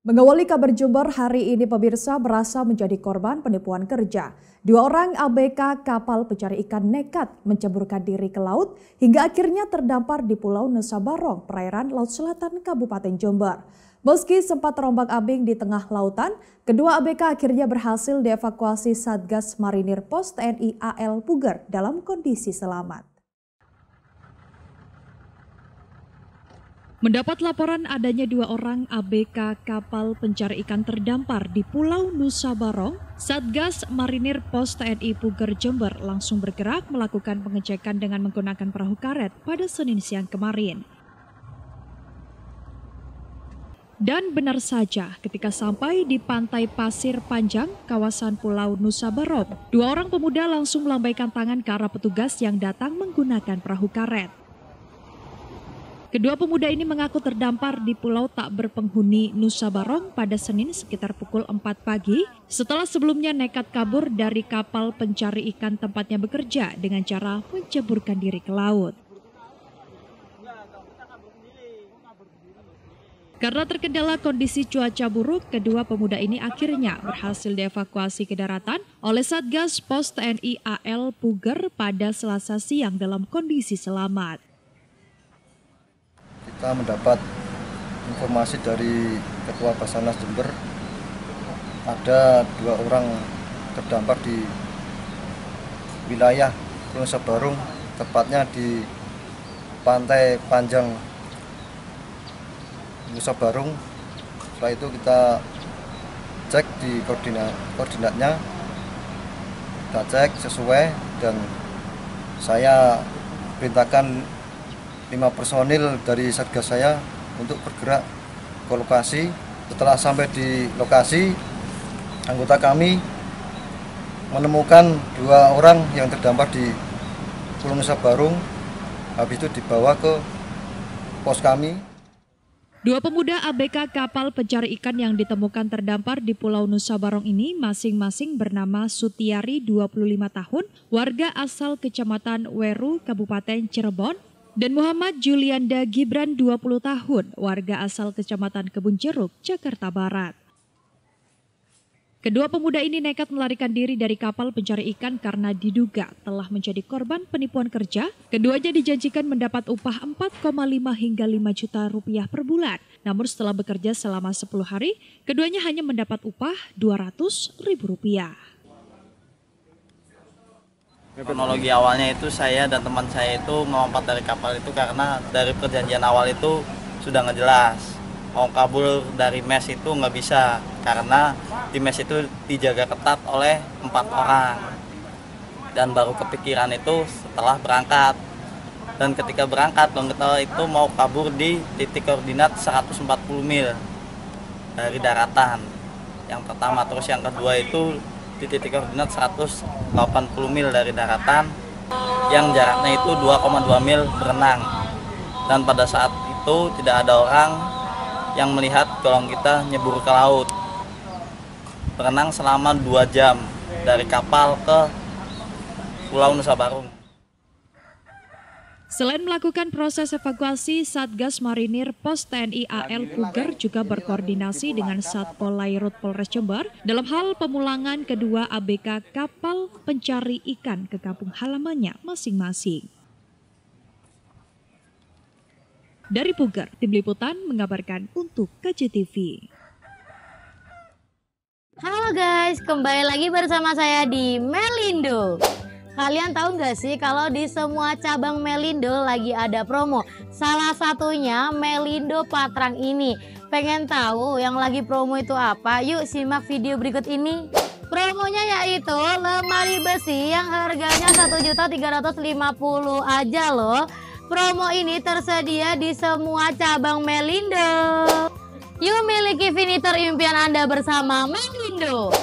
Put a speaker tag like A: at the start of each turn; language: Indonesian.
A: Mengawali kabar Jember hari ini, pemirsa merasa menjadi korban penipuan kerja. Dua orang ABK kapal pencari ikan nekat menceburkan diri ke laut hingga akhirnya terdampar di Pulau Nusa Barong, perairan Laut Selatan, Kabupaten Jember. Meski sempat terombang-ambing di tengah lautan, kedua ABK akhirnya berhasil dievakuasi Satgas Marinir Pos TNI AL Puger dalam kondisi selamat. Mendapat laporan adanya dua orang ABK kapal pencari ikan terdampar di Pulau Nusa Barong, Satgas Marinir Pos TNI Puger Jember langsung bergerak melakukan pengecekan dengan menggunakan perahu karet pada Senin siang kemarin. Dan benar saja, ketika sampai di pantai Pasir Panjang, kawasan Pulau Nusa Barong, dua orang pemuda langsung melambaikan tangan ke arah petugas yang datang menggunakan perahu karet. Kedua pemuda ini mengaku terdampar di pulau tak berpenghuni Nusa Barong pada Senin sekitar pukul 4 pagi setelah sebelumnya nekat kabur dari kapal pencari ikan tempatnya bekerja dengan cara menceburkan diri ke laut. Karena terkendala kondisi cuaca buruk, kedua pemuda ini akhirnya berhasil dievakuasi ke daratan oleh Satgas Pos TNI AL Puger pada Selasa siang dalam kondisi selamat.
B: Kita mendapat informasi dari Ketua Basarnas Jember, ada dua orang terdampar di wilayah Nusa Barong, tepatnya di Pantai Panjang Nusa Barong. Setelah itu kita cek di koordinatnya, kita cek sesuai dan saya perintahkan 5 personil dari Satgas saya untuk bergerak ke lokasi. Setelah sampai di lokasi, anggota kami menemukan dua orang yang terdampar di Pulau Nusa Barong. Habis itu dibawa ke pos kami.
A: Dua pemuda ABK kapal pencari ikan yang ditemukan terdampar di Pulau Nusa Barong ini masing-masing bernama Sutiari 25 tahun, warga asal Kecamatan Weru, Kabupaten Cirebon, dan Muhammad Julianda Gibran 20 tahun, warga asal Kecamatan Kebun Jeruk, Jakarta Barat. Kedua pemuda ini nekat melarikan diri dari kapal pencari ikan karena diduga telah menjadi korban penipuan kerja. Keduanya dijanjikan mendapat upah 4,5 hingga 5 juta rupiah per bulan. Namun setelah bekerja selama 10 hari, keduanya hanya mendapat upah Rp200.000.
C: Kronologi awalnya itu saya dan teman saya itu melompat dari kapal itu karena dari perjanjian awal itu sudah nggak jelas. Mau kabur dari mes itu nggak bisa karena di mes itu dijaga ketat oleh 4 orang. Dan baru kepikiran itu setelah berangkat. Dan ketika berangkat, kita itu mau kabur di titik koordinat 140 mil dari daratan. Yang pertama, terus yang kedua itu di titik koordinat 180 mil dari daratan yang jaraknya itu 2,2 mil berenang. Dan pada saat itu tidak ada orang yang melihat kalau kita nyebur ke laut. Berenang selama 2 jam dari kapal ke Pulau Nusa Barong.
A: Selain melakukan proses evakuasi, Satgas Marinir Pos TNI AL Puger juga berkoordinasi dengan Satpol Lairut Polres Jember dalam hal pemulangan kedua ABK kapal pencari ikan ke kampung halamannya masing-masing. Dari Puger, Tim Liputan mengabarkan untuk KJTV.
D: Halo guys, kembali lagi bersama saya di Melindo. Kalian tahu nggak sih kalau di semua cabang Melindo lagi ada promo? Salah satunya Melindo Patrang ini. Pengen tahu yang lagi promo itu apa? Yuk simak video berikut ini. Promonya yaitu lemari besi yang harganya Rp1.350.000 aja loh. Promo ini tersedia di semua cabang Melindo. Yuk miliki furnitur impian Anda bersama Melindo.